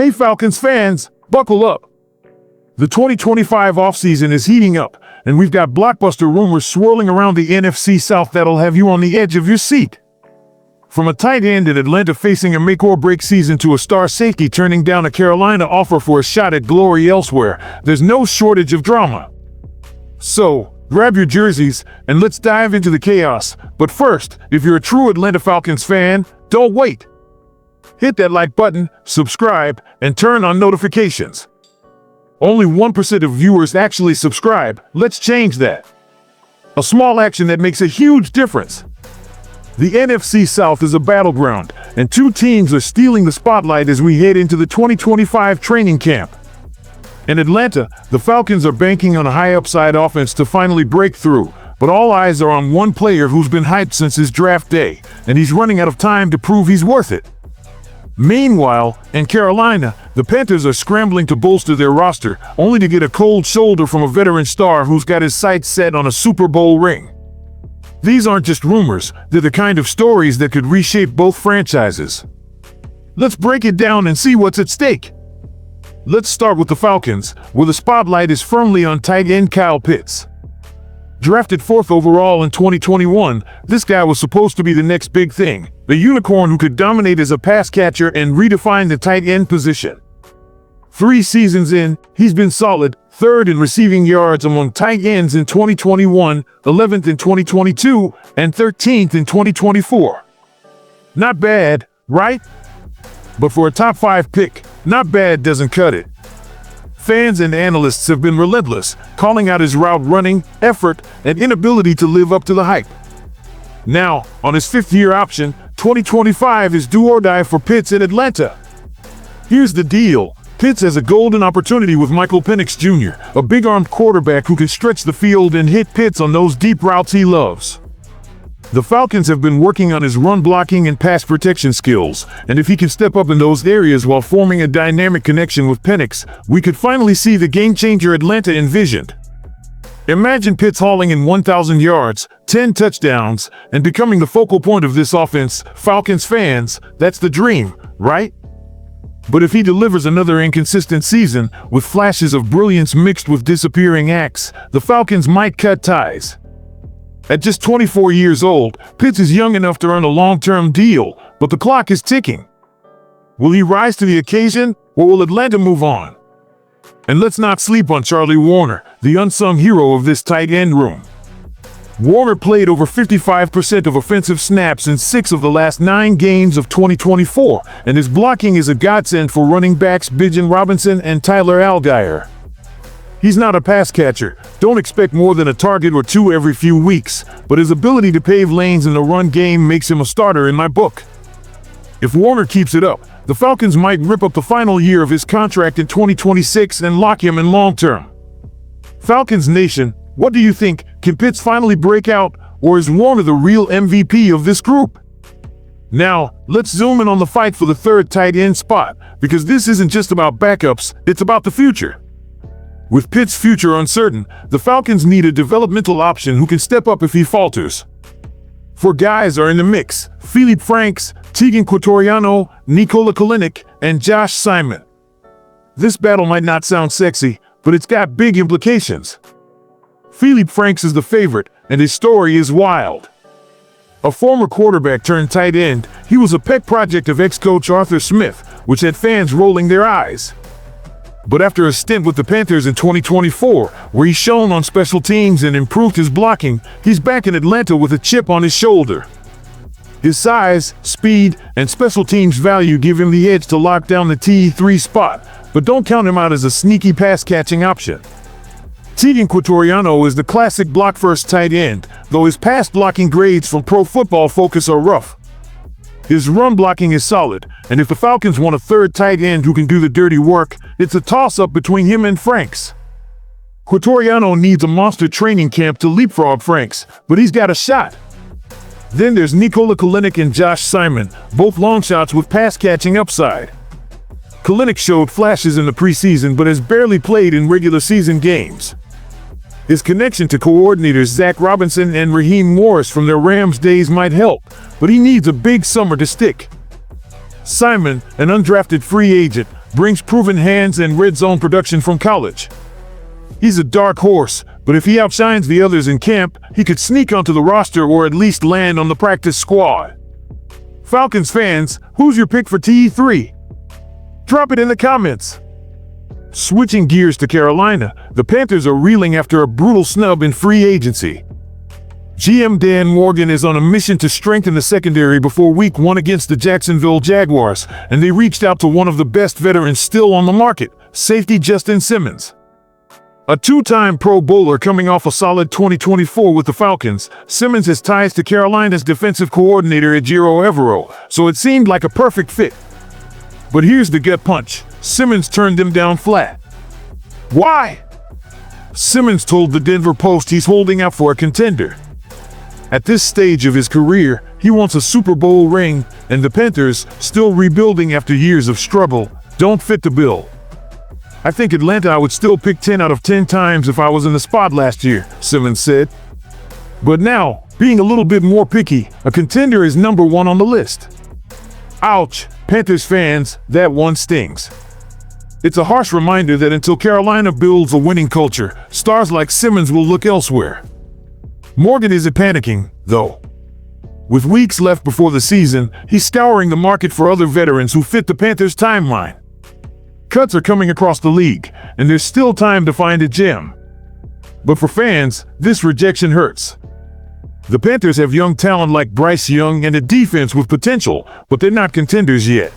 Hey Falcons fans, buckle up. The 2025 offseason is heating up, and we've got blockbuster rumors swirling around the NFC South that'll have you on the edge of your seat. From a tight end in Atlanta facing a make-or-break season to a star safety turning down a Carolina offer for a shot at glory elsewhere, there's no shortage of drama. So, grab your jerseys and let's dive into the chaos. But first, if you're a true Atlanta Falcons fan, don't wait. Hit that like button, subscribe, and turn on notifications. Only 1% of viewers actually subscribe. Let's change that. A small action that makes a huge difference. The NFC South is a battleground, and two teams are stealing the spotlight as we head into the 2025 training camp. In Atlanta, the Falcons are banking on a high-upside offense to finally break through, but all eyes are on one player who's been hyped since his draft day, and he's running out of time to prove he's worth it. Meanwhile, in Carolina, the Panthers are scrambling to bolster their roster, only to get a cold shoulder from a veteran star who's got his sights set on a Super Bowl ring. These aren't just rumors, they're the kind of stories that could reshape both franchises. Let's break it down and see what's at stake. Let's start with the Falcons, where the spotlight is firmly on tight end Kyle Pitts. Drafted 4th overall in 2021, this guy was supposed to be the next big thing, the unicorn who could dominate as a pass catcher and redefine the tight end position. 3 seasons in, he's been solid, 3rd in receiving yards among tight ends in 2021, 11th in 2022, and 13th in 2024. Not bad, right? But for a top 5 pick, not bad doesn't cut it. Fans and analysts have been relentless, calling out his route running, effort, and inability to live up to the hype. Now, on his 5th-year option, 2025 is do or die for Pitts in Atlanta. Here's the deal. Pitts has a golden opportunity with Michael Penix Jr., a big-armed quarterback who can stretch the field and hit Pitts on those deep routes he loves. The Falcons have been working on his run blocking and pass protection skills, and if he can step up in those areas while forming a dynamic connection with Penix, we could finally see the game-changer Atlanta envisioned. Imagine Pitts hauling in 1,000 yards, 10 touchdowns, and becoming the focal point of this offense. Falcons fans, that's the dream, right? But if he delivers another inconsistent season, with flashes of brilliance mixed with disappearing acts, the Falcons might cut ties. At just 24 years old, Pitts is young enough to earn a long-term deal, but the clock is ticking. Will he rise to the occasion, or will Atlanta move on? And let's not sleep on Charlie Warner, the unsung hero of this tight end room. Warner played over 55% of offensive snaps in 6 of the last 9 games of 2024, and his blocking is a godsend for running backs Bijan Robinson and Tyler Allgeier. He's not a pass catcher, don't expect more than a target or 2 every few weeks, but his ability to pave lanes in the run game makes him a starter in my book. If Warner keeps it up, the Falcons might rip up the final year of his contract in 2026 and lock him in long-term. Falcons Nation, what do you think? Can Pitts finally break out, or is Warner the real MVP of this group? Now, let's zoom in on the fight for the 3rd tight end spot, because this isn't just about backups, it's about the future. With Pitts' future uncertain, the Falcons need a developmental option who can step up if he falters. 4 guys are in the mix: Felipe Franks, Tegan Quitoriano, Nikola Kalinick, and Josh Simon. This battle might not sound sexy, but it's got big implications. Felipe Franks is the favorite, and his story is wild. A former quarterback turned tight end, he was a pet project of ex-coach Arthur Smith, which had fans rolling their eyes. But after a stint with the Panthers in 2024, where he shone on special teams and improved his blocking, he's back in Atlanta with a chip on his shoulder. His size, speed, and special teams value give him the edge to lock down the TE3 spot, but don't count him out as a sneaky pass-catching option. Tegan Quitoriano is the classic block-first tight end, though his pass-blocking grades from Pro Football Focus are rough. His run blocking is solid, and if the Falcons want a 3rd tight end who can do the dirty work, it's a toss-up between him and Franks. Quitoriano needs a monster training camp to leapfrog Franks, but he's got a shot. Then there's Nikola Kalinick and Josh Simon, both long shots with pass-catching upside. Kalinick showed flashes in the preseason but has barely played in regular season games. His connection to coordinators Zach Robinson and Raheem Morris from their Rams days might help, but he needs a big summer to stick. Simon, an undrafted free agent, brings proven hands and red zone production from college. He's a dark horse, but if he outshines the others in camp, he could sneak onto the roster or at least land on the practice squad. Falcons fans, who's your pick for TE3? Drop it in the comments. Switching gears to Carolina, the Panthers are reeling after a brutal snub in free agency. GM Dan Morgan is on a mission to strengthen the secondary before Week 1 against the Jacksonville Jaguars, and they reached out to one of the best veterans still on the market, safety Justin Simmons. A two-time Pro Bowler coming off a solid 2024 with the Falcons, Simmons has ties to Carolina's defensive coordinator Ejiro Evero, so it seemed like a perfect fit. But here's the gut punch. Simmons turned him down flat. Why? Simmons told the Denver Post he's holding out for a contender. At this stage of his career, he wants a Super Bowl ring, and the Panthers, still rebuilding after years of struggle, don't fit the bill. I think Atlanta I would still pick 10 out of 10 times if I was in the spot last year, Simmons said. But now, being a little bit more picky, a contender is number 1 on the list. Ouch, Panthers fans, that one stings. It's a harsh reminder that until Carolina builds a winning culture, stars like Simmons will look elsewhere. Morgan isn't panicking, though. With weeks left before the season, he's scouring the market for other veterans who fit the Panthers' timeline. Cuts are coming across the league, and there's still time to find a gem. But for fans, this rejection hurts. The Panthers have young talent like Bryce Young and a defense with potential, but they're not contenders yet.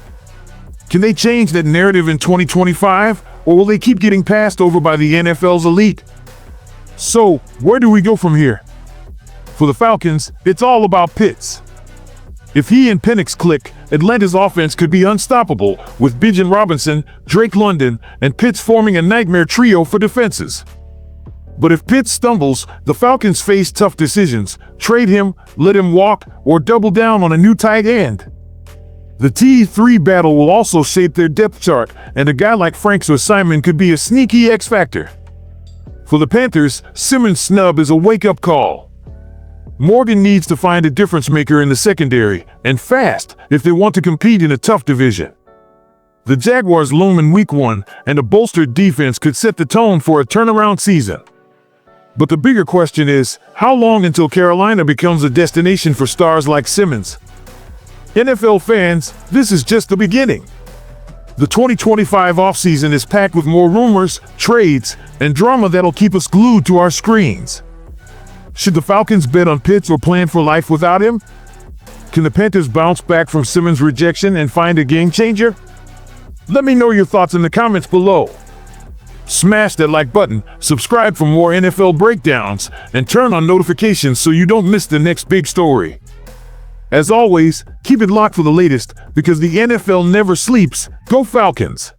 Can they change that narrative in 2025, or will they keep getting passed over by the NFL's elite? So, where do we go from here? For the Falcons, it's all about Pitts. If he and Penix click, Atlanta's offense could be unstoppable, with Bijan Robinson, Drake London, and Pitts forming a nightmare trio for defenses. But if Pitts stumbles, the Falcons face tough decisions: trade him, let him walk, or double down on a new tight end. The T3 battle will also shape their depth chart, and a guy like Frank Simon could be a sneaky X factor. For the Panthers, Simmons' snub is a wake-up call. Morgan needs to find a difference maker in the secondary, and fast, if they want to compete in a tough division. The Jaguars loom in Week 1, and a bolstered defense could set the tone for a turnaround season. But the bigger question is, how long until Carolina becomes a destination for stars like Simmons? NFL fans, this is just the beginning. The 2025 offseason is packed with more rumors, trades, and drama that'll keep us glued to our screens. Should the Falcons bet on Pitts or plan for life without him? Can the Panthers bounce back from Simmons' rejection and find a game changer? Let me know your thoughts in the comments below. Smash that like button, subscribe for more NFL breakdowns, and turn on notifications so you don't miss the next big story. As always, keep it locked for the latest, because the NFL never sleeps. Go Falcons!